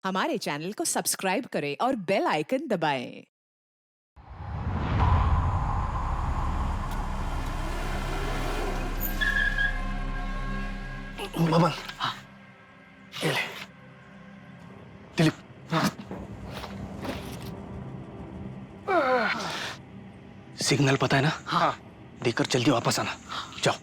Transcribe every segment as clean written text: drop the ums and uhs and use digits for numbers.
हमारे चैनल को सब्सक्राइब करें और बेल आइकन दबाएं। बबन, हाँ, ये ले। दिलीप, सिग्नल पता है ना? हाँ। देकर जल्दी वापस आना। जाओ।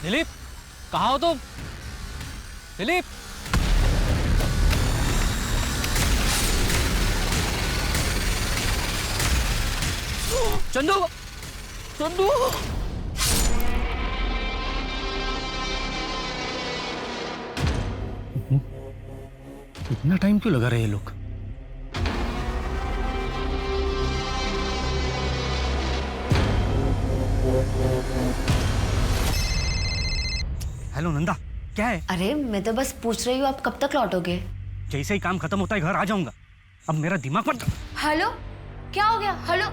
दिलीप, कहाँ हो तुम? दिलीप, चंदू, चंदू, इतना टाइम क्यों लगा रहे हैं ये लोग? हेलो नंदा, क्या है? अरे मैं तो बस पूछ रही हूँ आप कब तक लौटोगे? जैसे ही काम खत्म होता है घर आ जाऊंगा। अब मेरा दिमाग मत। हेलो, क्या हो गया? हेलो,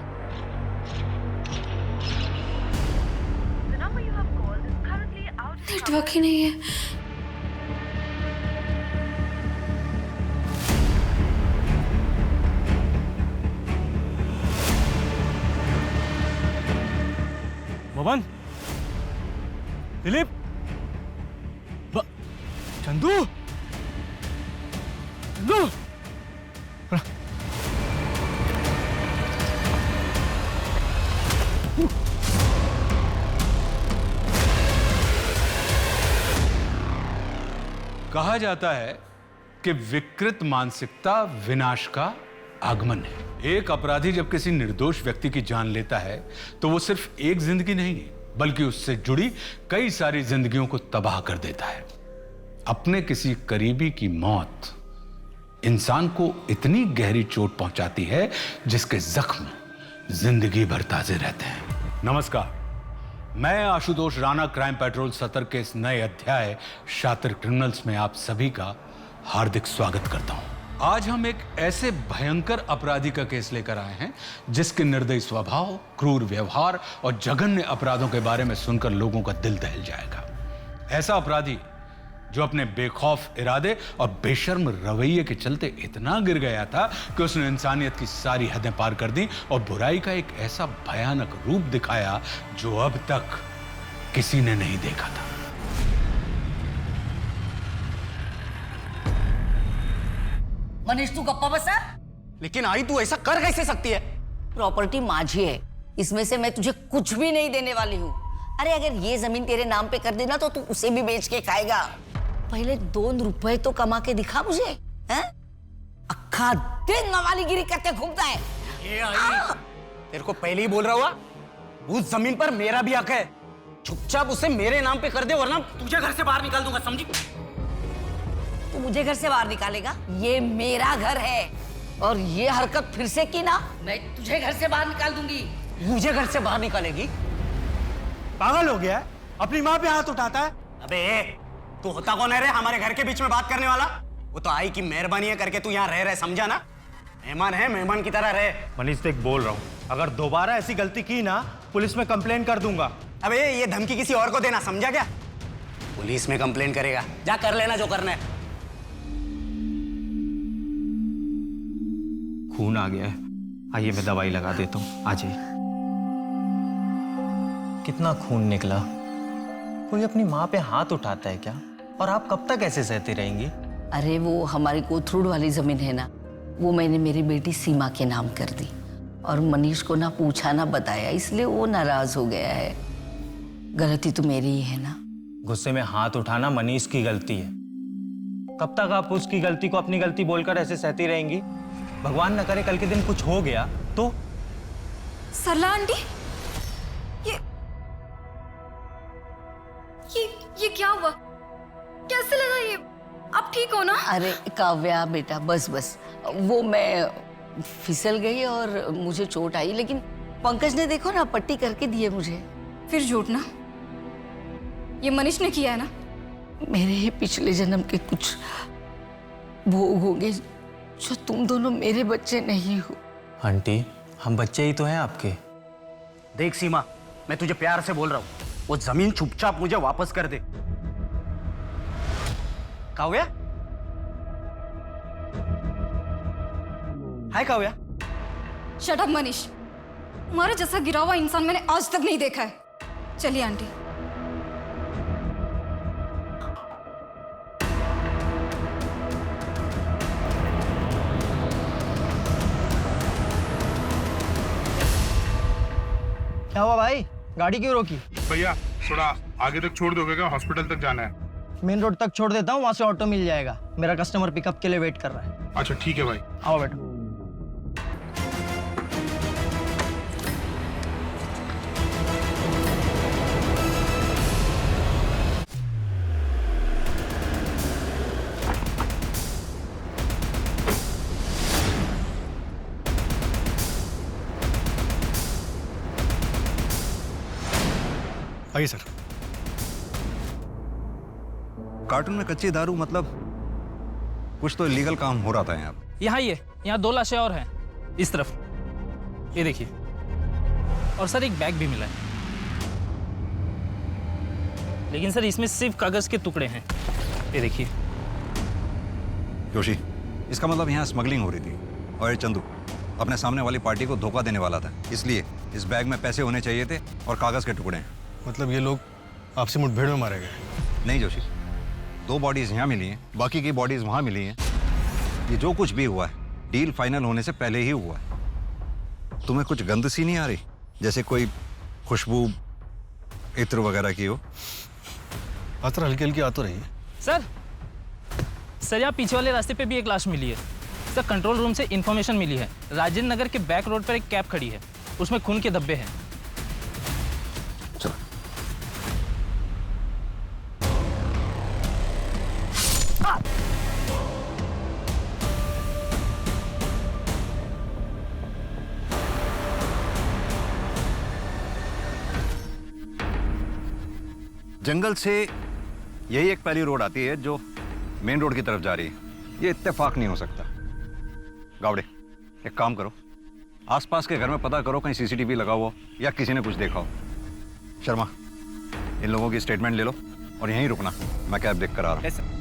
नेटवर्क ही नहीं है। बबन, दिलीप, चंदू, चंदू, कहा जाता है कि विकृत मानसिकता विनाश का आगमन है। एक अपराधी जब किसी निर्दोष व्यक्ति की जान लेता है तो वो सिर्फ एक जिंदगी नहीं बल्कि उससे जुड़ी कई सारी जिंदगियों को तबाह कर देता है। अपने किसी करीबी की मौत इंसान को इतनी गहरी चोट पहुंचाती है जिसके जख्म जिंदगी भर ताजे रहते हैं। नमस्कार, मैं आशुतोष राणा क्राइम पेट्रोल सतर के इस नए अध्याय शातिर क्रिमिनल्स में आप सभी का हार्दिक स्वागत करता हूं। आज हम एक ऐसे भयंकर अपराधी का केस लेकर आए हैं जिसके निर्दयी स्वभाव, क्रूर व्यवहार और जघन्य अपराधों के बारे में सुनकर लोगों का दिल दहल जाएगा। ऐसा अपराधी जो अपने बेखौफ इरादे और बेशर्म रवैये के चलते इतना गिर गया था कि उसने इंसानियत की सारी हदें पार कर दी और बुराई का एक ऐसा भयानक रूप दिखाया जो अब तक किसी ने नहीं देखा था। मनीष, तू गप्पा बसा। लेकिन आई तू ऐसा कर कैसे सकती है? प्रॉपर्टी माझी है, इसमें से मैं तुझे कुछ भी नहीं देने वाली हूँ। अरे अगर ये जमीन तेरे नाम पे कर देना तो तू उसे भी बेच के खाएगा। पहले 2 रुपए तो कमा के दिखा मुझे, हैं? अक्खा दिन मवालीगिरी करते घूमता है। तेरे को पहले ही बोल रहा हुआ, उस जमीन पर मेरा भी हक है। चुपचाप उसे मेरे नाम पे कर दे वरना तुझे घर से बाहर निकाल दूंगा, समझी? तू मुझे घर से बाहर निकालेगा? ये मेरा घर है और ये हरकत फिर से की ना, मैं तुझे घर से बाहर निकाल दूंगी। मुझे घर से बाहर निकालेगी? पागल हो गया है? अपनी माँ पे हाथ उठाता है। अबे तू होता कौन है रे हमारे घर के बीच में बात करने वाला? वो तो आई की मेहरबानी है करके तू यहाँ रह रहे, समझा ना? मेहमान है, मेहमान की तरह रहे। मनीष देख, बोल रहा हूँ, अगर दोबारा ऐसी गलती की ना पुलिस में कंप्लेन कर दूंगा। अबे ये धमकी किसी और को देना, समझा क्या? पुलिस में कंप्लेन करेगा? जा कर लेना जो करना है। खून आ गया है, आइए मैं दवाई लगा देता हूँ, आ जाइए। कितना खून निकला। कोई अपनी माँ पे हाथ उठाता है क्या? और आप कब तक ऐसे सहती रहेंगी? अरे वो हमारी कोथरूड वाली जमीन है ना, वो मैंने मेरी बेटी सीमा के नाम कर दी और मनीष को ना पूछा ना बताया, इसलिए वो नाराज हो गया है। गलती तो मेरी ही है ना। गुस्से में हाथ उठाना मनीष की गलती है। कब तक आप उसकी गलती को अपनी गलती बोलकर ऐसे सहती रहेंगी? भगवान न करे कल के दिन कुछ हो गया तो? सरला आंटी, ये क्या हुआ? कैसे लगा ये? आप ठीक ठीक हो ना? अरे काव्या बेटा, बस बस, वो मैं फिसल गई और मुझे चोट आई, लेकिन पंकज ने देखो ना पट्टी करके दी है मुझे। फिर झूठ ना, ये मनीष ने किया है ना? मेरे ही पिछले जन्म के कुछ भोग होंगे जो तुम दोनों मेरे बच्चे नहीं हो। आंटी, हम बच्चे ही तो हैं आपके। देख सीमा, मैं तुझे प्यार से बोल रहा हूं, वो जमीन चुपचाप मुझे वापस कर दे। काव्या, हाय काव्या। शट अप मनीष, तुम्हारे जैसा गिरा हुआ इंसान मैंने आज तक नहीं देखा है। चलिए आंटी। क्या हुआ भाई, गाड़ी क्यों रोकी? भैया थोड़ा आगे तक छोड़ दोगे क्या? हॉस्पिटल तक जाना है। मेन रोड तक छोड़ देता हूँ, वहां से ऑटो मिल जाएगा। मेरा कस्टमर पिकअप के लिए वेट कर रहा है। अच्छा ठीक है भाई। आओ बैठो। आइए सर। कार्टून में कच्ची दारू मतलब कुछ तो इलीगल काम हो रहा था यहाँ पे। यहाँ ये, यहाँ 2 लाशें और हैं इस तरफ, ये देखिए। और सर एक बैग भी मिला है, लेकिन सर इसमें सिर्फ कागज के टुकड़े हैं, ये देखिए। जोशी, इसका मतलब यहाँ स्मगलिंग हो रही थी और ये चंदू अपने सामने वाली पार्टी को धोखा देने वाला था, इसलिए इस बैग में पैसे होने चाहिए थे और कागज के टुकड़े। मतलब ये लोग आपसी मुठभेड़ में मारे गए? नहीं जोशी, 2 बॉडीज यहाँ मिली हैं, बाकी की बॉडीज वहाँ मिली हैं। ये जो कुछ भी हुआ है डील फाइनल होने से पहले ही हुआ है। तुम्हें कुछ गंद सी नहीं आ रही, जैसे कोई खुशबू इत्र वगैरह की हो? अतर हल्की हल्की आ तो रही है। सर यहाँ पीछे वाले रास्ते पे भी एक लाश मिली है। सर कंट्रोल रूम से इंफॉर्मेशन मिली है, राजेंद्र नगर के बैक रोड पर एक कैब खड़ी है, उसमें खून के धब्बे हैं। चलो। जंगल से यही एक पहली रोड आती है जो मेन रोड की तरफ जा रही है। ये इत्तेफाक नहीं हो सकता। गावड़े, एक काम करो, आसपास के घर में पता करो कहीं सीसीटीवी लगा हुआ या किसी ने कुछ देखा हो। शर्मा, इन लोगों की स्टेटमेंट ले लो और यहीं रुकना, मैं कैब देख कर आ रहा हूं।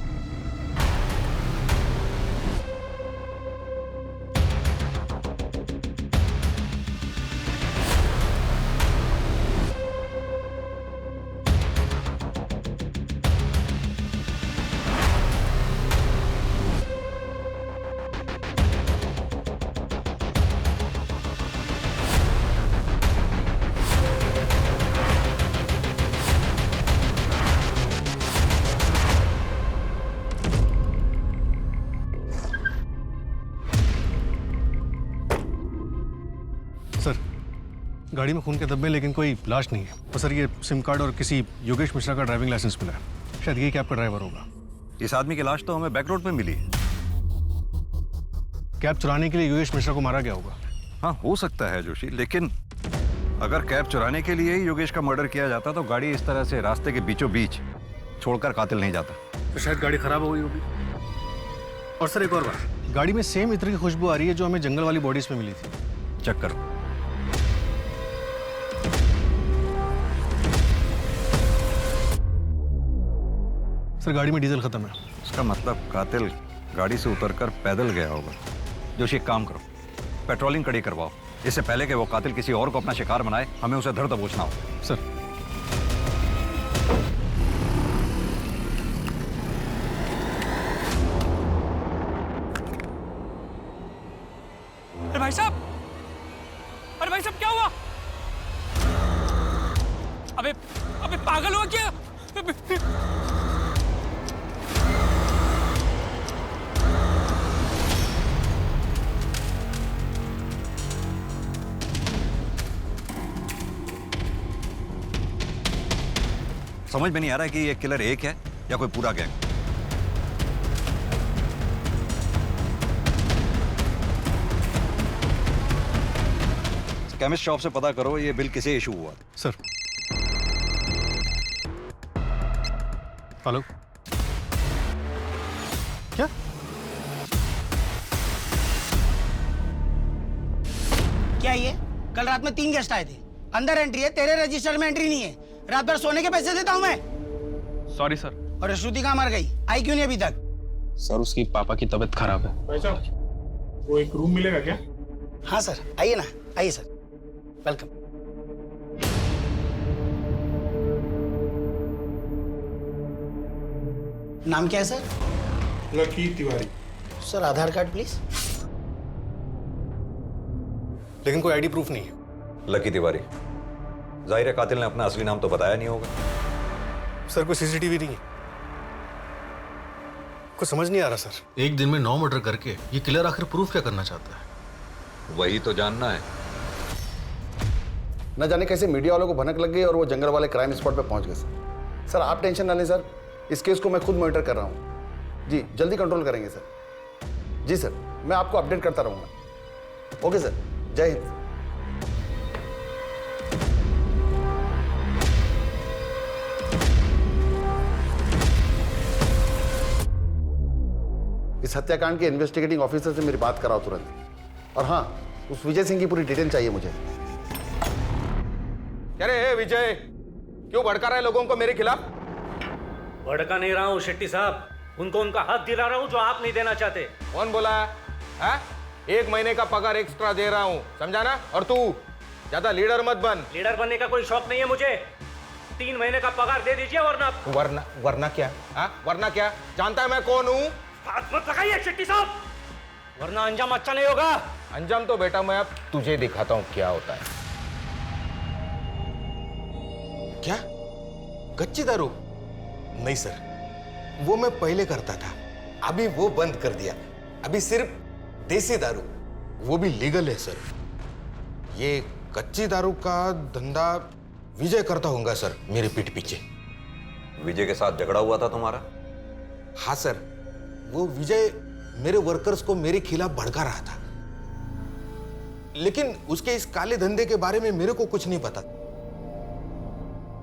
सर, गाड़ी में खून के धब्बे लेकिन कोई लाश नहीं है। और सर ये सिम कार्ड और किसी योगेश मिश्रा का ड्राइविंग लाइसेंस मिला है, शायद ये कैब का ड्राइवर होगा। इस आदमी की लाश तो हमें बैक रोड पे मिली है। कैब चुराने के लिए योगेश मिश्रा को मारा गया होगा। हाँ हो सकता है जोशी, लेकिन अगर कैब चुराने के लिए ही योगेश का मर्डर किया जाता तो गाड़ी इस तरह से रास्ते के बीचों बीच छोड़कर कातिल नहीं जाता। तो शायद गाड़ी खराब हो गई होगी। और सर एक और बात, गाड़ी में सेम इत्र की खुशबू आ रही है जो हमें जंगल वाली बॉडीज में मिली थी। चेक करो। सर गाड़ी में डीजल खत्म है। इसका मतलब कातिल गाड़ी से उतरकर पैदल गया होगा। जोशी एक काम करो, पेट्रोलिंग कड़ी करवाओ, इससे पहले कि वो कातिल किसी और को अपना शिकार बनाए, हमें उसे धर दबोचना हो। सर अरे भाई साहब, अरे भाई साहब क्या हुआ? अबे अबे पागल हुआ क्या? समझ में नहीं आ रहा है कि ये किलर एक है या कोई पूरा गैंग। केमिस्ट शॉप से पता करो ये बिल किसे इशू हुआ। सर। हेलो। क्या? क्या ये? कल रात में 3 गेस्ट आए थे। अंदर एंट्री है, तेरे रजिस्टर में एंट्री नहीं है। रात भर सोने के पैसे देता हूँ मैं। Sorry sir. और श्रुति कहाँ मर गई? आई क्यों नहीं अभी तक? सर उसकी पापा की तबीयत खराब है। भाई साहब वो एक रूम मिलेगा क्या? हाँ सर, आइए ना, आइए सर, वेलकम। नाम क्या है sir? Lucky Tiwari. Sir Aadhaar card please. लेकिन कोई आईडी प्रूफ नहीं है। लकी तिवारी, जाहिर है कातिल ने अपना असली नाम तो बताया नहीं होगा। सर कोई सीसीटीवी नहीं है। कुछ समझ नहीं आ रहा सर। एक दिन में 9 मर्डर करके ये किलर आखिर प्रूफ क्या करना चाहता है? वही तो जानना है। न जाने कैसे मीडिया वालों को भनक लग गई और वो जंगल वाले क्राइम स्पॉट पे पहुंच गए सर। सर आप टेंशन ना लें सर, इस केस को मैं खुद मॉनिटर कर रहा हूँ जी, जल्दी कंट्रोल करेंगे सर। जी सर, मैं आपको अपडेट करता रहूँगा। ओके सर, जय हिंद। इस हत्याकांड के इन्वेस्टिगेटिंग ऑफिसर से मेरी बात कराओ तुरंत। और हाँ, उस विजय सिंह की पूरी डिटेल चाहिए मुझे। अरे विजय, क्यों भड़का रहे लोगों को मेरे खिलाफ? भड़का नहीं रहा हूँ शेट्टी साहब, उनको उनका हक दिला रहा हूँ जो आप नहीं देना चाहते। कौन बोला है? 1 महीने का पगार एक्स्ट्रा दे रहा हूँ, समझा ना? और तू ज्यादा लीडर मत बन। लीडर बनने का कोई शौक नहीं है मुझे। 3 महीने का पगार दे दीजिए वरना क्या? वरना क्या? जानता है मैं कौन हूँ? हाथ मत लगाइए शेट्टी साहब, वरना अंजाम अच्छा नहीं होगा। अंजाम तो बेटा मैं अब तुझे दिखाता हूँ क्या होता है। क्या? कच्ची दारू? नहीं सर, वो मैं पहले करता था, अभी वो बंद कर दिया। अभी सिर्फ देसी दारू, वो भी लीगल है सर। ये कच्ची दारू का धंधा विजय करता होगा सर, मेरे पीठ पीछे। विजय के साथ झगड़ा हुआ था तुम्हारा? हाँ सर, वो विजय मेरे वर्कर्स को मेरे खिलाफ भड़का रहा था, लेकिन उसके इस काले धंधे के बारे में मेरे को कुछ नहीं पता।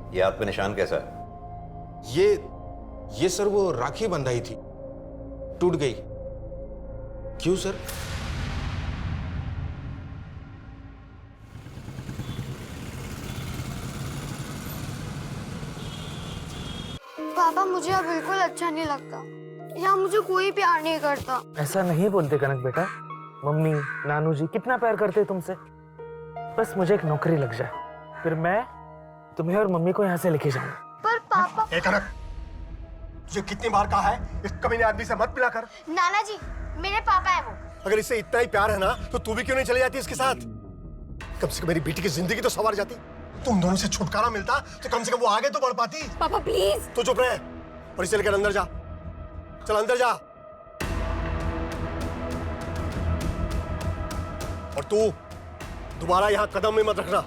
ये हाथ पे निशान कैसा है? ये सर वो राखी बंधाई थी, टूट गई। क्यों सर? पापा मुझे अब बिल्कुल अच्छा नहीं लगता, यहाँ मुझे कोई प्यार नहीं करता। ऐसा नहीं बोलते कनक बेटा, मम्मी नानू जी कितना प्यार करते हैं तुमसे। बस मुझे एक नौकरी लग जाए, फिर मैं तुम्हें और मम्मी को यहाँ से लेके जाऊंगा। पर पापा। कनक, तुझे कितनी बार कहा है इस कमीने आदमी से मत मिला कर। नाना जी, मेरे पापा है वो। अगर इससे इतना ही प्यार है ना, तो तू भी क्यों नहीं चली जाती इसके साथ? कम से कम मेरी बेटी की जिंदगी तो संवर जाती। तुम दोनों से छुटकारा मिलता तो कम से कम वो आगे तो बढ़ पाती। पापा प्लीज। तो चुप रहे और इसे लेकर अंदर जा। चल अंदर जा। और तू दोबारा यहाँ कदम में मत रखना,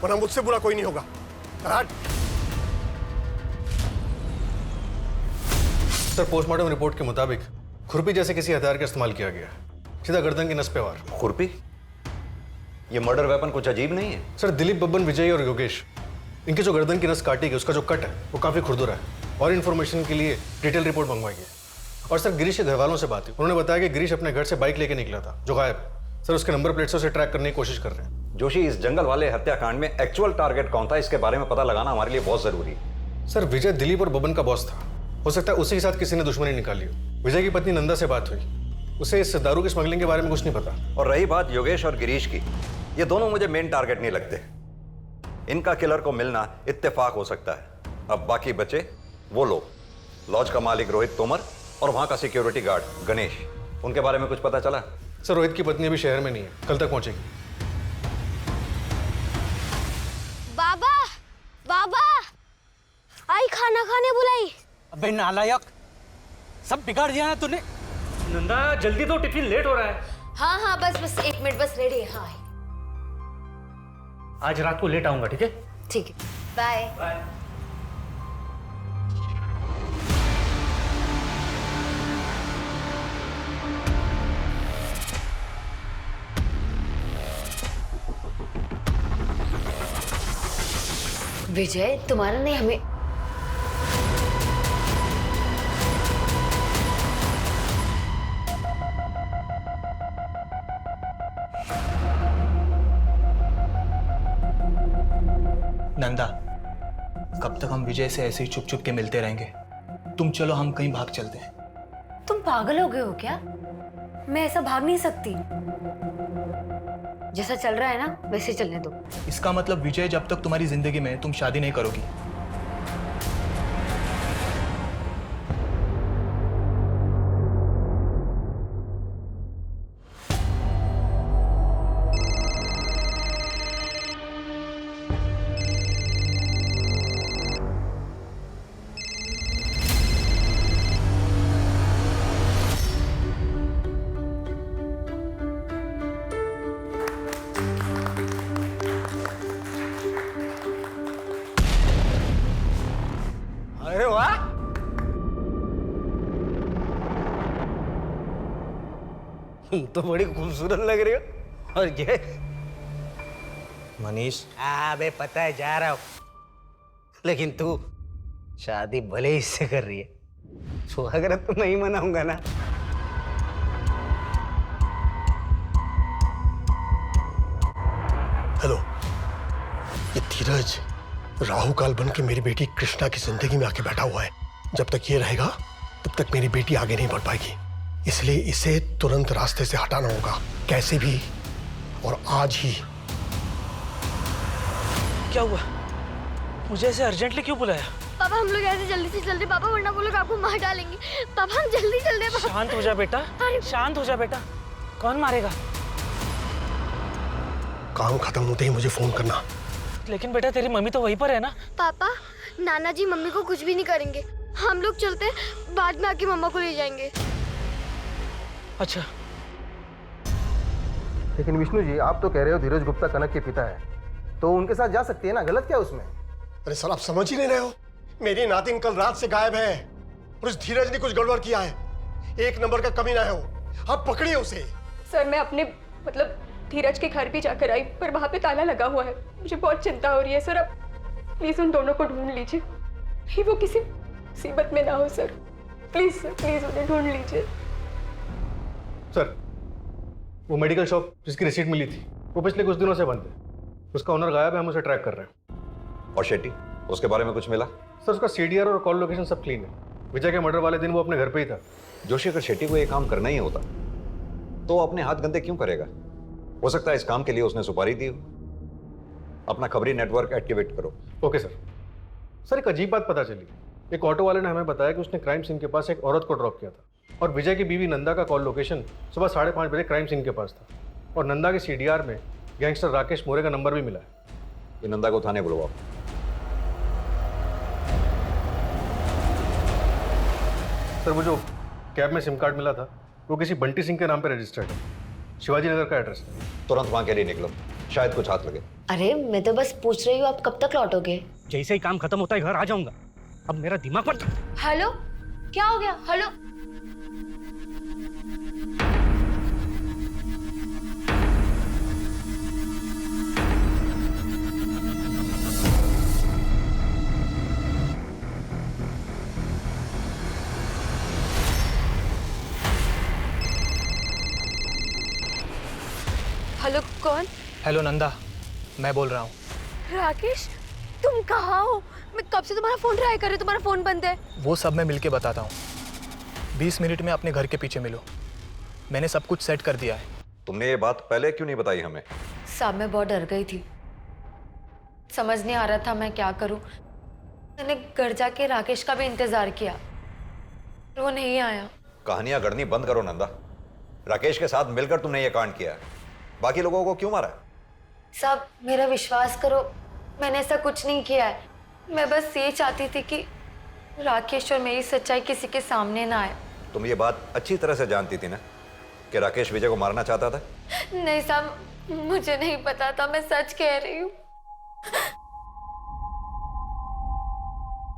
वरना मुझसे बुरा कोई नहीं होगा। सर पोस्टमार्टम रिपोर्ट के मुताबिक खुरपी जैसे किसी हथियार का इस्तेमाल किया गया, सीधा गर्दन की नस पे वार। खुरपी? ये मर्डर वेपन कुछ अजीब नहीं है? सर दिलीप, बब्बन, विजय और योगेश, इनकी जो गर्दन की नस काटी गई उसका जो कट है वो काफी खुरदुरा है। और इन्फॉर्मेशन के लिए डिटेल रिपोर्ट मंगवाई गई। और सर गिरीश के घर वालों से बात हुई, उन्होंने बताया कि गिरीश अपने घर से बाइक लेके निकला था जो गायब। सर उसके नंबर प्लेट से उसे ट्रैक करने की कोशिश कर रहे हैं। जोशी, इस जंगल वाले हत्याकांड में एक्चुअल टारगेट कौन था, इसके बारे में पता लगाना हमारे लिए बहुत जरूरी है। सर विजय दिलीप और बबन का बॉस था, हो सकता है उसी के साथ किसी ने दुश्मनी निकाली हो। विजय की पत्नी नंदा से बात हुई, उसे इस दारू की स्मगलिंग के बारे में कुछ नहीं पता। और रही बात योगेश और गिरीश की, ये दोनों मुझे मेन टारगेट नहीं लगते। इनका किलर को मिलना इत्तेफाक हो सकता है। अब बाकी बचे वो लोग, लॉज का मालिक रोहित तोमर और वहां का सिक्योरिटी गार्ड गणेश, उनके बारे में कुछ पता चला? सर रोहित की पत्नी अभी शहर में नहीं है, कल तक पहुंचेगी। बाबा, बाबा, आई खाना खाने बुलाई। अबे नालायक, सब बिगाड़ दिया ना तूने। नंदा जल्दी तो, टिफिन लेट हो रहा है। हाँ हाँ बस 1 मिनट, बस रेडी है। हाँ आज रात को लेट आऊंगा, ठीक है? ठीक है, बाय बाय। विजय तुम्हारा नहीं हमें नंदा, कब तक हम विजय से ऐसे ही चुप चुप के मिलते रहेंगे? तुम चलो, हम कहीं भाग चलते हैं। तुम पागल हो गए हो क्या? मैं ऐसा भाग नहीं सकती। जैसा चल रहा है ना वैसे चलने दो। इसका मतलब विजय जब तक तुम्हारी जिंदगी में है, तुम शादी नहीं करोगी। अरे वाह, तुम तो बड़ी खूबसूरत लग रही हो। और ये मनीष, अबे पता है जा रहा हूं, लेकिन तू शादी भले ही इससे कर रही है, तो अगर तो नहीं मनाऊंगा ना। हेलो, ये धीरज राहु काल बन के मेरी बेटी कृष्णा की जिंदगी में आके बैठा हुआ है। जब तक ये रहेगा तब तक मेरी बेटी आगे नहीं बढ़ पाएगी, इसलिए इसे तुरंत रास्ते से हटाना होगा, कैसे भी, और आज ही। क्या हुआ? मुझे ऐसे अर्जेंटली क्यों बुलाया? पापा हम लोग ऐसे जल्दी से चलते पापा, वरना वो लोग आपको मार डालेंगे। पापा हम जल्दी चलते पापा। शांत हो जा बेटा, शांत हो जा बेटा। कौन मारेगा? काम खत्म होते ही मुझे फोन करना। लेकिन बेटा तेरी मम्मी तो वहीं पर है ना। पापा नाना जी मम्मी को कुछ भी नहीं करेंगे, हम लोग चलते, बाद में आके मम्मा को ले जाएंगे। अच्छा, लेकिन विष्णु जी आप तो कह रहे हो धीरज गुप्ता कनक के पिता है, तो उनके साथ जा सकती है ना, गलत क्या उसमें? अरे सर आप समझ ही नहीं रहे हो, मेरी नातिन कल रात से गायब है और उस धीरज ने कुछ गड़बड़ किया है। एक नंबर का कमीना है वो, आप पकड़िए उसे। सर मैं अपने मतलब धीरज के घर भी जाकर आई, पर वहां पे ताला लगा हुआ है। मुझे बहुत चिंता हो रही है सर, आप प्लीज उन दोनों को ढूंढ लीजिए, कहीं वो किसी मुसीबत में ना हो सर। प्लीज सर, प्लीज उन्हें ढूंढ लीजिए। सर, वो मेडिकल शॉप जिसकी रिसीट मिली थी वो पिछले कुछ दिनों से बंद है, उसका ओनर गायब है, हम उसे ट्रैक कर रहे हैं। और शेट्टी, उसके बारे में कुछ मिला? सर उसका CDR और कॉल लोकेशन सब क्लीन है। विजय के मर्डर वाले दिन वो अपने घर पे ही था। जोशी, अगर शेट्टी को ये काम करना ही होता तो वो अपने हाथ गंदे क्यों करेगा? हो सकता है इस काम के लिए उसने सुपारी दी हो। अपना खबरी नेटवर्क एक्टिवेट करो। Okay sir. सर एक अजीब बात पता चली, एक ऑटो वाले ने हमें बताया कि उसने क्राइम सीन के पास एक औरत को ड्रॉप किया था और विजय की बीवी नंदा का कॉल लोकेशन सुबह 5:30 बजे क्राइम सीन के पास था और नंदा के CDR में गैंगस्टर राकेश मोरे का नंबर भी मिला है। ये नंदा को थाने बुलवाओ। सर वो जो कैब में सिम कार्ड मिला था वो किसी बंटी सिंह के नाम पे रजिस्टर्ड है, शिवाजी नगर का एड्रेस है। तुरंत वहां के लिए निकलो, शायद कुछ हाथ लगे। अरे मैं तो बस पूछ रही हूँ आप कब तक लौटोगे? जैसे ही काम खत्म होता है घर आ जाऊंगा। अब मेरा दिमाग पर। हेलो, क्या हो गया? हेलो, हेलो कौन? हेलो नंदा, मैं बोल रहा हूँ। राकेश तुम कहाँ हो? मैं कब से तुम्हारा फोन ट्राई कर रही हूँ, तुम्हारा फोन बंद है। वो सब मैं मिलके बताता हूँ। 20 मिनट में अपने घर के पीछे मिलो, मैंने सब कुछ सेट कर दिया है। तुमने ये बात पहले क्यों नहीं बताई हमें? साहब मैं बहुत डर गई थी, समझ नहीं आ रहा था मैं क्या करूँ। मैंने घर जाके राकेश का भी इंतजार किया, वो नहीं आया। कहानियां गढ़नी बंद करो नंदा। राकेश के साथ मिलकर तुमने ये कांड किया है, बाकी लोगों को क्यों मारा? साहब मेरा विश्वास करो, मैंने ऐसा कुछ नहीं किया है। मैं बस ये चाहती थी कि राकेश और मेरी सच्चाई किसी के सामने ना आए। तुम ये बात अच्छी तरह से जानती थी ना कि राकेश विजय को मारना चाहता था? नहीं साहब, मुझे नहीं पता था, मैं सच कह रही हूँ।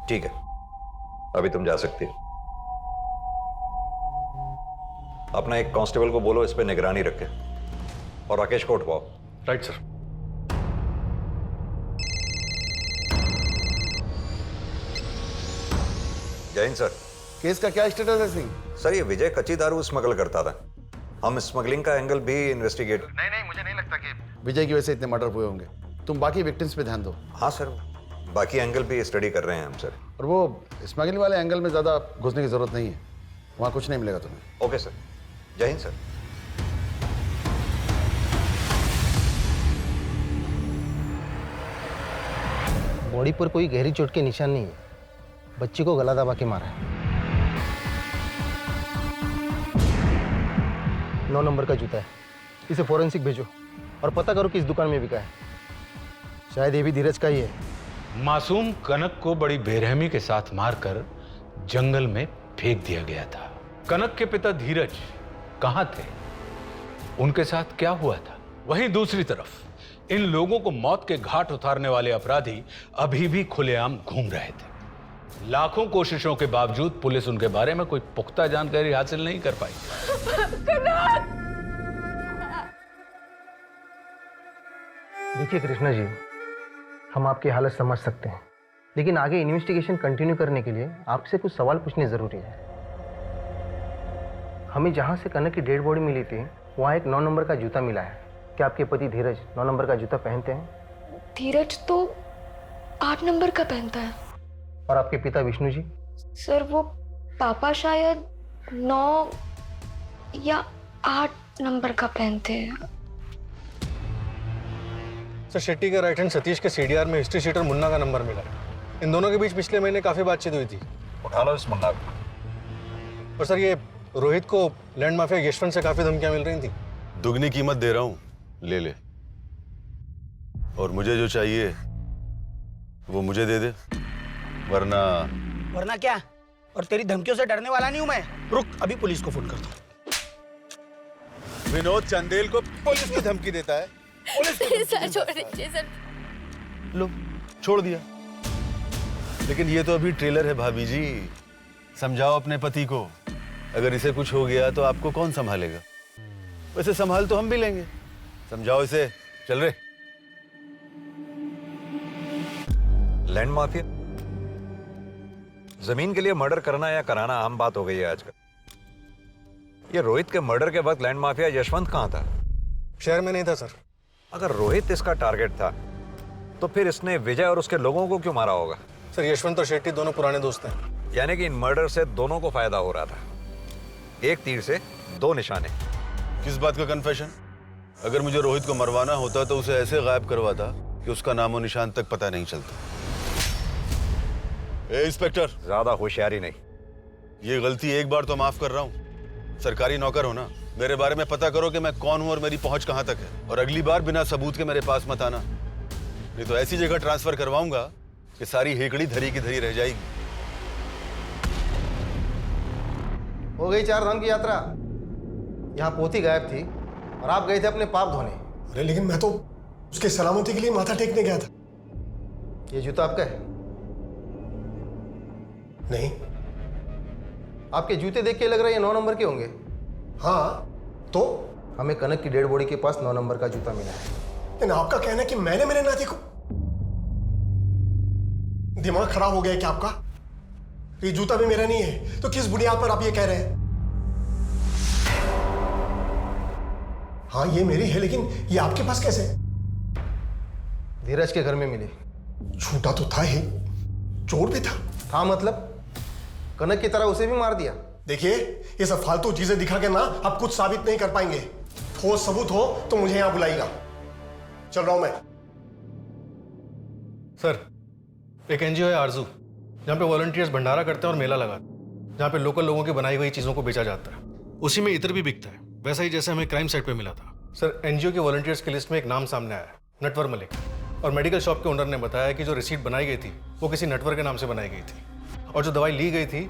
ठीक है, अभी तुम जा सकती हो। अपना एक कांस्टेबल को बोलो इस पे निगरानी रखे और राकेश को उठवाओ। Right sir. जय हिंद सर। केस का क्या स्टेटस है सिंह? सर ये विजय कच्ची दारू स्मगल करता था। हम स्मगलिंग का एंगल भी इन्वेस्टिगेट। नहीं मुझे नहीं लगता कि विजय की वजह से इतने मर्डर हुए होंगे। तुम बाकी विक्टिम्स पे ध्यान दो। हाँ सर, बाकी एंगल भी स्टडी कर रहे हैं हम सर। और वो स्मगलिंग वाले एंगल में ज़्यादा घुसने की जरूरत नहीं है, वहाँ कुछ नहीं मिलेगा तुम्हें। ओके सर, जय हिंद सर। बॉडी पर कोई गहरी चोट के निशान नहीं है, बच्ची को गला दबा के मारा है। 9 नंबर का जूता है, इसे फोरेंसिक भेजो और पता करो किस दुकान में बिका है। शायद ये भी धीरज का ही है। मासूम कनक को बड़ी बेरहमी के साथ मारकर जंगल में फेंक दिया गया था। कनक के पिता धीरज कहां थे, उनके साथ क्या हुआ था? वहीं दूसरी तरफ इन लोगों को मौत के घाट उतारने वाले अपराधी अभी भी खुलेआम घूम रहे थे। लाखों कोशिशों के बावजूद पुलिस उनके बारे में कोई पुख्ता जानकारी हासिल नहीं कर पाई। देखिए कृष्णा जी, हम आपकी हालत समझ सकते हैं, लेकिन आगे इन्वेस्टिगेशन कंटिन्यू करने के लिए आपसे कुछ सवाल पूछने जरूरी है। हमें जहां से कनक की डेड बॉडी मिली थी वहां एक 9 नंबर का जूता मिला है। क्या आपके पति धीरज 9 नंबर का जूता पहनते हैं? धीरज तो 8 नंबर का पहनता है। और आपके पिता विष्णु जी? सर वो पापा शायद 9 या 8 नंबर का पहनते हैं। सर शेट्टी के राइट हैंड सतीश के सीडीआर में हिस्ट्री शीटर मुन्ना का नंबर मिला है। इन दोनों के बीच पिछले महीने काफी बातचीत हुई थी। उठा लो इस मुन्ना को। और सर ये रोहित को लैंड माफिया यशवंत से काफी धमकियां मिल रही थी। दुगनी कीमत दे रहा हूं, ले ले। और मुझे जो चाहिए वो मुझे दे दे, वरना क्या? और तेरी धमकियों से डरने वाला नहीं हूं मैं। रुक, अभी पुलिस को फोन करता हूं। विनोद चंदेल को पुलिस की धमकी देता है। सर छोड़ दीजिए सर। लो छोड़ दिया, लेकिन ये तो अभी ट्रेलर है भाभी जी। समझाओ अपने पति को, अगर इसे कुछ हो गया तो आपको कौन संभालेगा? वैसे संभाल तो हम भी लेंगे। समझाओ इसे। चल रे। लैंड माफिया, जमीन के लिए मर्डर करना या कराना आम बात हो गई है आजकल। ये रोहित के मर्डर के वक्त लैंड माफिया यशवंत कहां था? शहर में नहीं था सर। अगर रोहित इसका टारगेट था तो फिर इसने विजय और उसके लोगों को क्यों मारा होगा? सर यशवंत और शेट्टी दोनों पुराने दोस्त हैं। यानी कि इन मर्डर से दोनों को फायदा हो रहा था। एक तीर से 2 निशाने। किस बात का कन्फेशन? अगर मुझे रोहित को मरवाना होता तो उसे ऐसे गायब करवाता कि उसका नामो निशान तक पता नहीं चलता। ए इंस्पेक्टर, ज्यादा होशियारी नहीं। ये गलती एक बार तो माफ कर रहा हूं। सरकारी नौकर हो ना, मेरे बारे में पता करो कि मैं कौन हूं और मेरी पहुंच कहां तक है। और अगली बार बिना सबूत के मेरे पास मत आना, नहीं तो ऐसी जगह ट्रांसफर करवाऊंगा कि सारी हेकड़ी धरी की धरी रह जाएगी। हो गई 4 धाम की यात्रा। यहाँ पोती गायब थी और आप गए थे अपने पाप धोने। अरे लेकिन मैं तो उसके सलामती के लिए माथा टेकने गया था। ये जूता आपका है? नहीं। आपके जूते देख के लग रहा है ये 9 नंबर के होंगे। हाँ तो? हमें कनक की डेड बॉडी के पास 9 नंबर का जूता मिला है। लेकिन आपका कहना है कि मैंने मेरे नाती को। दिमाग खराब हो गया है क्या आपका? ये जूता भी मेरा नहीं है तो किस बुनियाद पर आप ये कह रहे हैं? हाँ ये मेरी है, लेकिन ये आपके पास कैसे? धीरज के घर में मिली। झूठा तो था ही, चोर भी था। हाँ मतलब कनक की तरह उसे भी मार दिया। देखिए ये सब फालतू चीजें दिखा के ना आप कुछ साबित नहीं कर पाएंगे। ठोस सबूत हो तो मुझे यहां बुलाइएगा। चल रहा हूं मैं। सर एक एनजीओ है आरजू, जहाँ पे वॉलंटियर्स भंडारा करते हैं और मेला लगाते हैं, जहाँ पे लोकल लोगों की बनाई हुई चीजों को बेचा जाता है। उसी में इतर भी बिकता है, वैसा ही जैसे हमें क्राइम साइट पे मिला था। सर एनजीओ के वॉलंटियर्स की लिस्ट में एक नाम सामने आया, नटवर मलिक। और मेडिकल शॉप के ओनर ने बताया कि जो रिसीट बनाई गई थी वो किसी नटवर के नाम से बनाई गई थी, और जो दवाई ली गई थी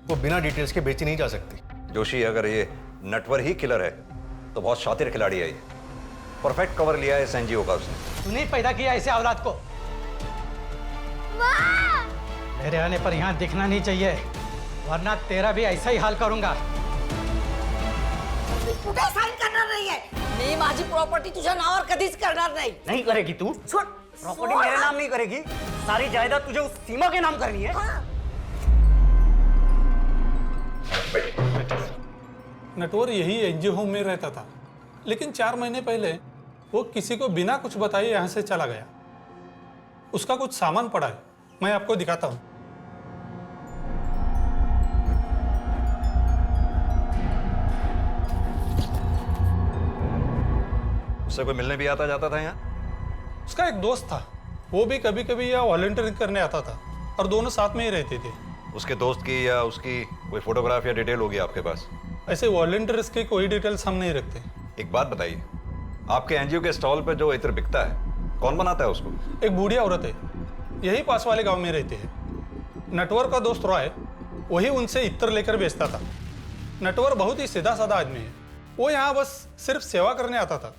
वो बिना डिटेल्स के बेची नहीं जा सकती। जोशी, अगर ये नटवर ही किलर है तो बहुत शातिर खिलाड़ी है ये। परफेक्ट कवर लिया है इस एनजीओ का उसने। तूने पैदा किया ऐसे औलाद को। मेरे आने पर यहाँ दिखना नहीं चाहिए, वरना तेरा भी ऐसा ही हाल करूंगा। कुठे साइन करणार नाहीये मी, माझी प्रॉपर्टी तुझ्या नावावर कधीच करणार नाही। नहीं करेगी तू? प्रॉपर्टी मेरे नाम नहीं करेगी, सारी जायदाद तुझे उस सीमा के नाम करनी है। नटवर यही एनजीओ होम में रहता था, लेकिन 4 महीने पहले वो किसी को बिना कुछ बताए यहाँ से चला गया। उसका कुछ सामान पड़ा है, मैं आपको दिखाता हूँ। उससे कोई मिलने भी आता जाता था यहाँ? उसका एक दोस्त था, वो भी कभी कभी यहाँ वॉलंटियरिंग करने आता था और दोनों साथ में ही रहते थे। उसके दोस्त की या उसकी कोई फोटोग्राफ या डिटेल होगी आपके पास? ऐसे वॉलंटियर्स की कोई डिटेल्स हम नहीं रखते। एक बात बताइए, आपके एनजीओ के स्टॉल पे जो इत्र बिकता है, कौन बनाता है उसको? एक बूढ़ी औरत है, यही पास वाले गांव में रहते हैं। नटवर का दोस्त रॉय वही उनसे इत्र लेकर बेचता था। नटवर बहुत ही सीधा साधा आदमी है, वो यहाँ बस सिर्फ सेवा करने आता था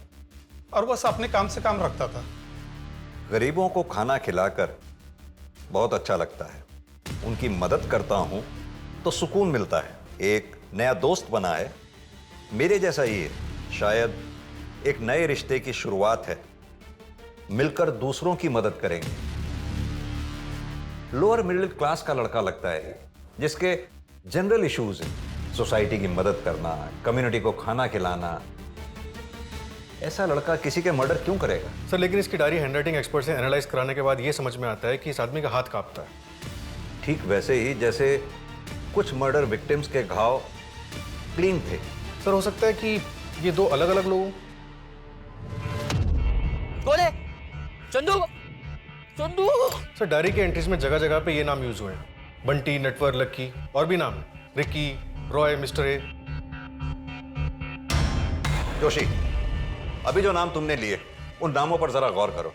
और बस अपने काम से काम रखता था। गरीबों को खाना खिलाकर बहुत अच्छा लगता है, उनकी मदद करता हूं तो सुकून मिलता है। एक नया दोस्त बना है, मेरे जैसा ही है, शायद एक नए रिश्ते की शुरुआत है। मिलकर दूसरों की मदद करेंगे। लोअर मिडिल क्लास का लड़का लगता है, जिसके जनरल इश्यूज हैं, सोसाइटी की मदद करना, कम्युनिटी को खाना खिलाना। ऐसा लड़का किसी के मर्डर क्यों करेगा? सर लेकिन इसकी डायरी हैंडराइटिंग एक्सपर्ट से एनालाइज कराने के बाद ये समझ में आता है कि इस आदमी का हाथ कांपता है। ठीक वैसे ही जैसे कुछ मर्डर विक्टिम्स के घाव क्लीन थे। सर हो सकता है कि ये 2 अलग अलग लोग। बोले चंदू, चंदू। सर डायरी के एंट्रीज में जगह जगह पे ये नाम यूज हुए हैं, बंटी, नटवर, लक्की, और भी नाम है, Ricky, Roy, mister A. Joshi, अभी जो नाम तुमने लिए उन नामों पर जरा गौर करो।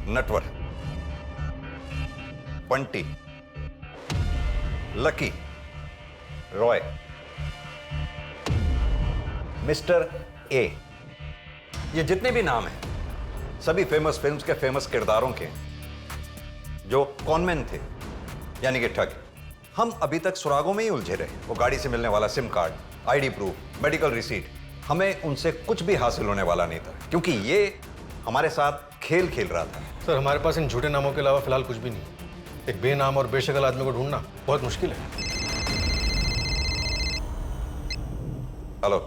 Natwar, Bunty, lucky, Roy, mister A, ये जितने भी नाम हैं सभी फेमस फिल्म्स के फेमस किरदारों के, जो कॉनमैन थे, यानी कि ठग। हम अभी तक सुरागों में ही उलझे रहे। वो गाड़ी से मिलने वाला SIM card, ID proof, medical receipt, हमें उनसे कुछ भी हासिल होने वाला नहीं था, क्योंकि ये हमारे साथ खेल खेल रहा था। सर हमारे पास इन झूठे नामों के अलावा फिलहाल कुछ भी नहीं। एक बेनाम और बेशक्ल आदमी को ढूंढना बहुत मुश्किल है। हेलो।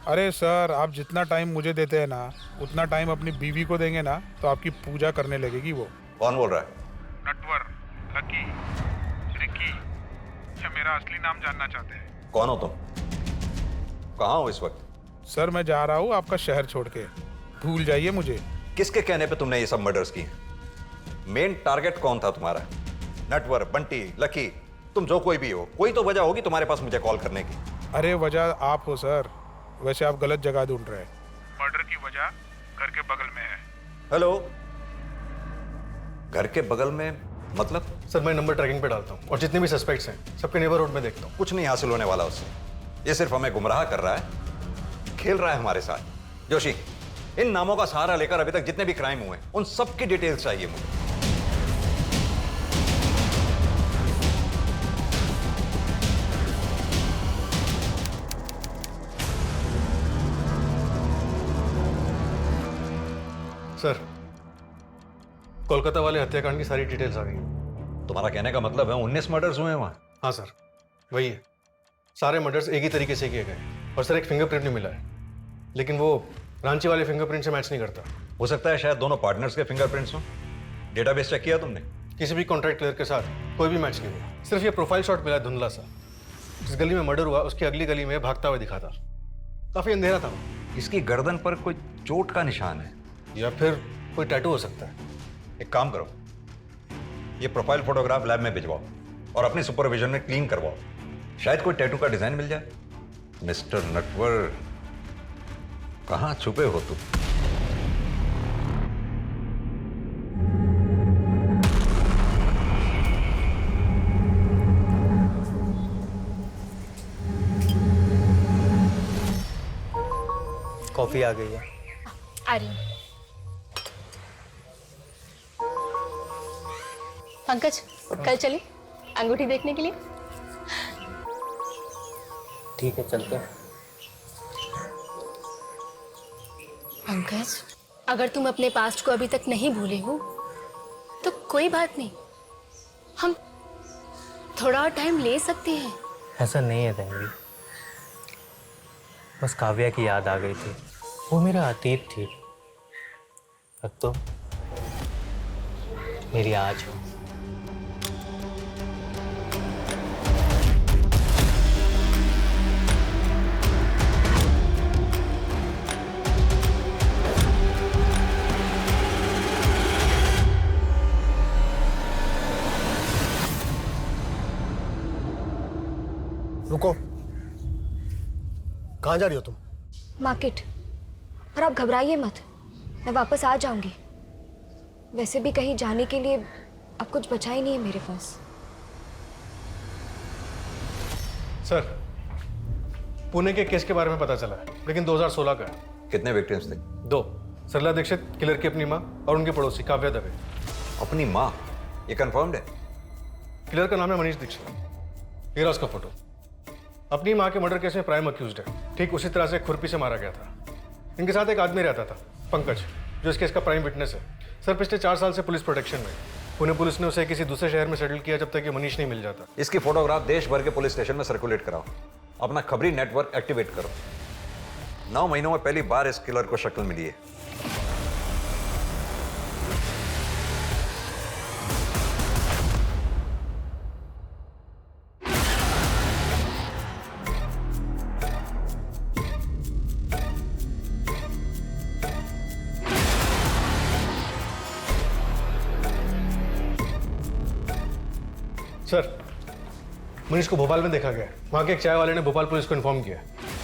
अरे सर, आप जितना टाइम मुझे देते हैं ना, उतना टाइम अपनी बीवी को देंगे ना, तो आपकी पूजा करने लगेगी वो। कौन बोल रहा है? नटवर, लकी, रिकी, या मेरा असली नाम जानना चाहते हैं? कौन हो तुम? कहाँ हो इस वक्त? सर मैं जा रहा हूँ आपका शहर छोड़ के, भूल जाइए मुझे। किसके कहने पे तुमने ये सब मर्डर्स किए? मेन टारगेट कौन था तुम्हारा? नटवर, बंटी, लकी, तुम जो कोई भी हो, कोई तो वजह होगी तुम्हारे पास मुझे कॉल करने की। अरे वजह आप हो सर, वैसे आप गलत जगह ढूंढ रहे हैं। मर्डर की वजह घर के बगल में है। हेलो, घर के बगल में मतलब? सर मैं नंबर ट्रैकिंग पे डालता हूँ और जितने भी सस्पेक्ट्स हैं सबके नेबरहुड में देखता हूँ। कुछ नहीं हासिल होने वाला उससे, ये सिर्फ हमें गुमराह कर रहा है, खेल रहा है हमारे साथ। जोशी, इन नामों का सहारा लेकर अभी तक जितने भी क्राइम हुए उन सब की डिटेल्स चाहिए मुझे। सर कोलकाता वाले हत्याकांड की सारी डिटेल्स आ गई। तुम्हारा कहने का मतलब है 19 मर्डर्स हुए हैं वहां? हाँ सर वही है, सारे मर्डर्स एक ही तरीके से किए गए और सर एक फिंगरप्रिंट भी मिला है, लेकिन वो रांची वाले फिंगरप्रिंट से मैच नहीं करता। हो सकता है शायद दोनों पार्टनर्स के फिंगरप्रिंट्स हो। डेटाबेस चेक किया तुमने? किसी भी कॉन्ट्रैक्ट क्लियर के साथ कोई भी मैच नहीं हुआ, सिर्फ ये प्रोफाइल शॉट मिला धुंधला सा। जिस गली में मर्डर हुआ उसकी अगली गली में भागता हुआ दिखा था, काफी अंधेरा था। इसकी गर्दन पर कोई चोट का निशान है या फिर कोई टैटू हो सकता है। एक काम करो, ये प्रोफाइल फोटोग्राफ लैब में भिजवाओ और अपने सुपरविजन में क्लीन करवाओ, शायद कोई टैटू का डिजाइन मिल जाए। मिस्टर नटवर, कहां छुपे हो तुम? कॉफी आ गई है। आ रही हूँ। पंकज, कल चले अंगूठी देखने के लिए? ठीक है चलते हैं। पंकज, अगर तुम अपने पास्ट को अभी तक नहीं भूले हो तो कोई बात नहीं, हम थोड़ा और टाइम ले सकते हैं। ऐसा नहीं है तन्वी, बस काव्या की याद आ गई थी। वो मेरा अतीत थी, अब तो मेरी आज हो। रुको, कहाँ जा रही हो तुम? मार्केट। और आप घबराइए मत, मैं वापस आ जाऊंगी। वैसे भी कहीं जाने के लिए अब कुछ बचा ही नहीं है मेरे पास। सर, पुणे के केस के बारे में पता चला है, लेकिन 2016 का है। कितने विक्टिम्स थे? 2। सरला दीक्षित, किलर की अपनी माँ, और उनके पड़ोसी काव्या दवे। अपनी माँ? ये कंफर्म्ड है? किलर का नाम है मनीष दीक्षित। ये रहा उसका फोटो। अपनी माँ के मर्डर केस में प्राइम अक्यूज्ड है। ठीक उसी तरह से खुरपी से मारा गया था। इनके साथ एक आदमी रहता था, पंकज, जो इस केस का प्राइम विटनेस है। सर, पिछले 4 साल से पुलिस प्रोटेक्शन में। पुणे पुलिस ने उसे किसी दूसरे शहर में सेटल किया जब तक ये मनीष नहीं मिल जाता। इसकी फोटोग्राफ देश भर के पुलिस स्टेशन में सर्कुलेट कराओ, अपना खबरी नेटवर्क एक्टिवेट करो। 9 महीनों में पहली बार इस किलर को शक्ल मिली है। सर, मनीष को भोपाल में देखा गया है। वहाँ के एक चाय वाले ने भोपाल पुलिस को इन्फॉर्म किया।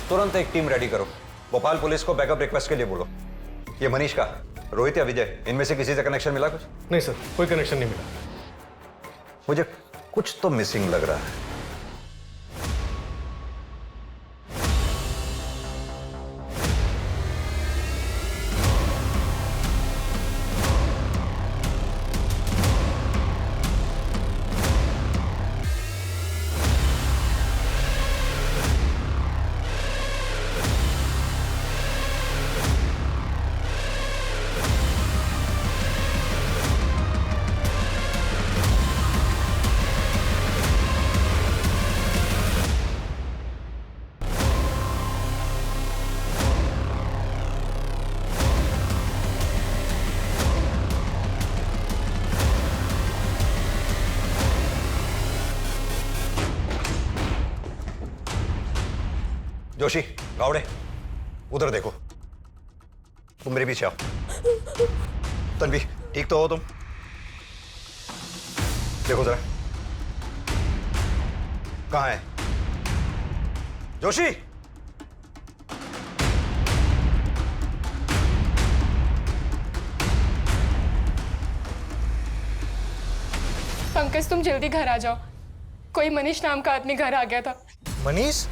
तुरंत एक टीम रेडी करो, भोपाल पुलिस को बैकअप रिक्वेस्ट के लिए बोलो। ये मनीष का, रोहित या विजय, इनमें से किसी से कनेक्शन मिला कुछ? नहीं सर, कोई कनेक्शन नहीं मिला। मुझे कुछ तो मिसिंग लग रहा है। जोशी, गावड़े, उधर देखो। तुम मेरे पीछे आओ। तन्वी, ठीक तो हो तुम? देखो जरा, कहाँ है जोशी? पंकज, तुम जल्दी घर आ जाओ। कोई मनीष नाम का आदमी घर आ गया था। मनीष?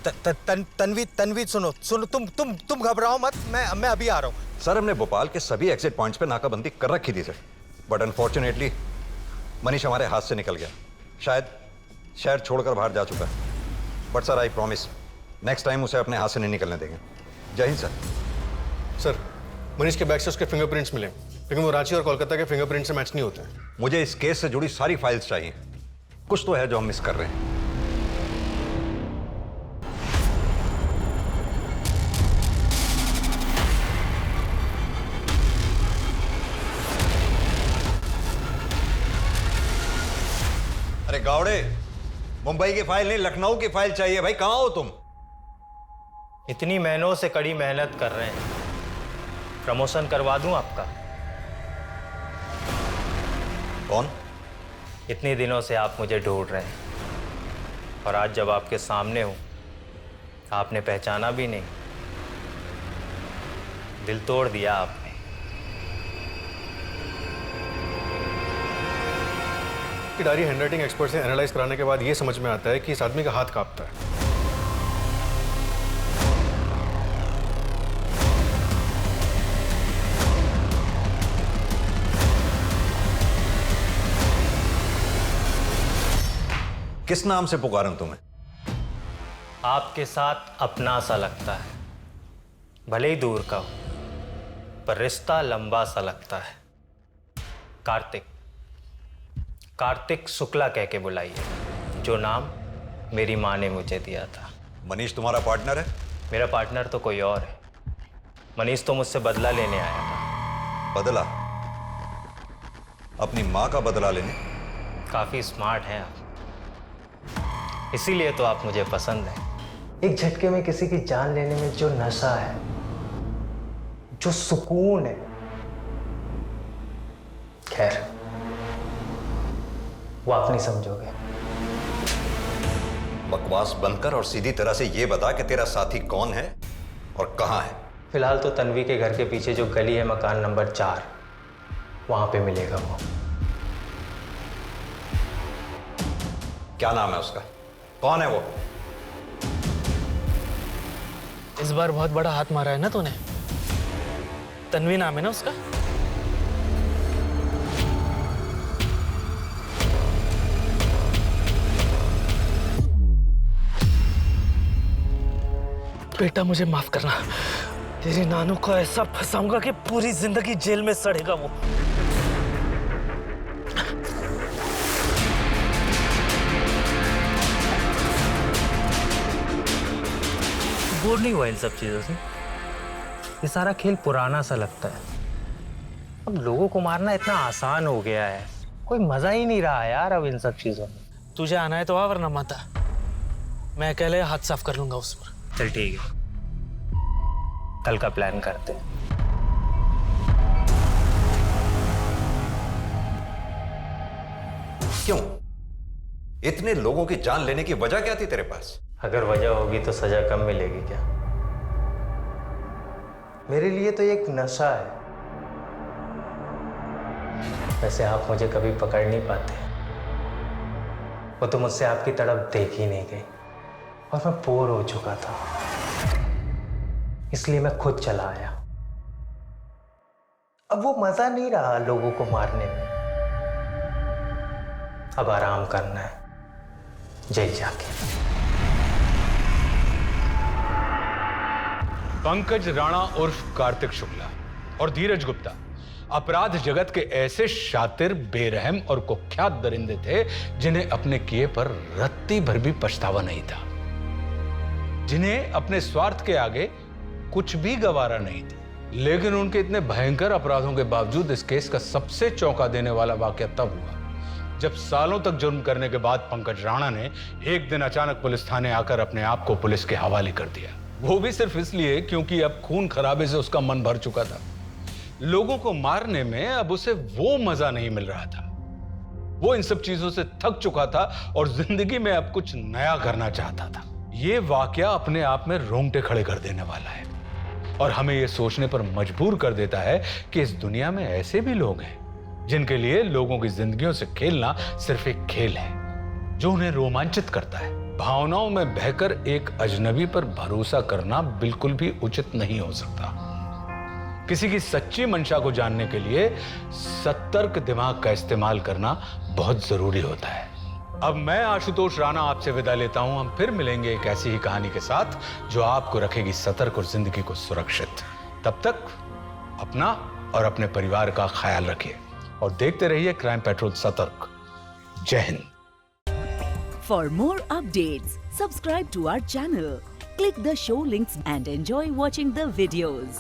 तन्वी सुनो, तुम घबराओ मत, मैं अभी आ रहा हूँ। सर, हमने भोपाल के सभी एग्जिट पॉइंट्स पे नाकाबंदी कर रखी थी सर, बट अनफॉर्चुनेटली मनीष हमारे हाथ से निकल गया। शायद शहर छोड़कर बाहर जा चुका है। But sir, I promise, next time उसे अपने हाथ से नहीं निकलने देंगे। जय हिंद सर। सर, मनीष के बैग से उसके फिंगरप्रिंट्स मिले, लेकिन वो रांची और कोलकाता के फिंगरप्रिंट से मैच नहीं होते हैं। मुझे इस केस से जुड़ी सारी फाइल्स चाहिए। कुछ तो है जो हम मिस कर रहे हैं। अरे गावड़े, मुंबई की फाइल नहीं, लखनऊ की फाइल चाहिए भाई। कहां हो तुम? इतनी महीनों से कड़ी मेहनत कर रहे हैं, प्रमोशन करवा दूं आपका? कौन? इतने दिनों से आप मुझे ढूंढ रहे हैं, और आज जब आपके सामने हूं, आपने पहचाना भी नहीं। दिल तोड़ दिया आपने। की डायरी हैंडराइटिंग एक्सपर्ट से एनालाइज कराने के बाद ये समझ में आता है कि इस आदमी का हाथ कांपता है। किस नाम से पुकारूं तुम्हें? आपके साथ अपना सा लगता है, भले ही दूर का हो, पर रिश्ता लंबा सा लगता है। कार्तिक, कार्तिक शुक्ला कह के बुलाइए। जो नाम मेरी माँ ने मुझे दिया था। मनीष तुम्हारा पार्टनर है? मेरा पार्टनर तो कोई और है। मनीष तो मुझसे बदला लेने आया था। बदला? अपनी माँ का बदला लेने? काफी स्मार्ट हैं आप, इसीलिए तो आप मुझे पसंद हैं। एक झटके में किसी की जान लेने में जो नशा है, जो सुकून है, खैर वो आप नहीं समझोगे। बकवास बंद कर और सीधी तरह से ये बता कि तेरा साथी कौन है और कहाँ है। फिलहाल तो तन्वी के घर के पीछे जो गली है, मकान नंबर 4, वहां पे मिलेगा वो। क्या नाम है उसका? कौन है वो? इस बार बहुत बड़ा हाथ मारा है ना तूने। तन्वी नाम है ना उसका? बेटा मुझे माफ करना, तेरी नानू को ऐसा फंसाऊंगा कि पूरी जिंदगी जेल में सड़ेगा वो। बोर नहीं हुआ इन सब चीजों से? ये सारा खेल पुराना सा लगता है। अब लोगों को मारना इतना आसान हो गया है, कोई मजा ही नहीं रहा यार अब इन सब चीजों में। तुझे आना है तो आ, वरना मत आ। मैं अकेले हाथ साफ कर लूंगा उस पर। चल ठीक है, कल का प्लान करते हैं। क्यों? इतने लोगों की जान लेने की वजह क्या थी तेरे पास? अगर वजह होगी तो सजा कम मिलेगी क्या? मेरे लिए तो एक नशा है। वैसे आप मुझे कभी पकड़ नहीं पाते, वो तो मुझसे आपकी तड़प देख ही नहीं गई और मैं बोर हो चुका था, इसलिए मैं खुद चला आया। अब वो मजा नहीं रहा लोगों को मारने में, अब आराम करना है जेल जाके। पंकज राणा उर्फ कार्तिक शुक्ला और धीरज गुप्ता अपराध जगत के ऐसे शातिर, बेरहम और कुख्यात दरिंदे थे जिन्हें अपने किए पर रत्ती भर भी पछतावा नहीं था, जिन्हें अपने स्वार्थ के आगे कुछ भी गवारा नहीं थी। लेकिन उनके इतने भयंकर अपराधों के बावजूद इस केस का सबसे चौंका देने वाला वाकया तब हुआ जब सालों तक जुर्म करने के बाद पंकज राणा ने एक दिन अचानक पुलिस थाने आकर अपने आप को पुलिस के हवाले कर दिया। वो भी सिर्फ इसलिए क्योंकि अब खून खराबे से उसका मन भर चुका था। लोगों को मारने में अब उसे वो मजा नहीं मिल रहा था। वो इन सब चीजों से थक चुका था और जिंदगी में अब कुछ नया करना चाहता था। ये वाकया अपने आप में रोंगटे खड़े कर देने वाला है और हमें यह सोचने पर मजबूर कर देता है कि इस दुनिया में ऐसे भी लोग हैं जिनके लिए लोगों की जिंदगियों से खेलना सिर्फ एक खेल है जो उन्हें रोमांचित करता है। भावनाओं में बहकर एक अजनबी पर भरोसा करना बिल्कुल भी उचित नहीं हो सकता। किसी की सच्ची मंशा को जानने के लिए सतर्क दिमाग का इस्तेमाल करना बहुत जरूरी होता है। अब मैं आशुतोष राणा आपसे विदा लेता हूं। हम फिर मिलेंगे एक ऐसी ही कहानी के साथ जो आपको रखेगी सतर्क और जिंदगी को सुरक्षित। तब तक अपना और अपने परिवार का ख्याल रखिए और देखते रहिए क्राइम पेट्रोल सतर्क। जय Hind. For more updates, subscribe to our channel, click the show links and enjoy watching the videos.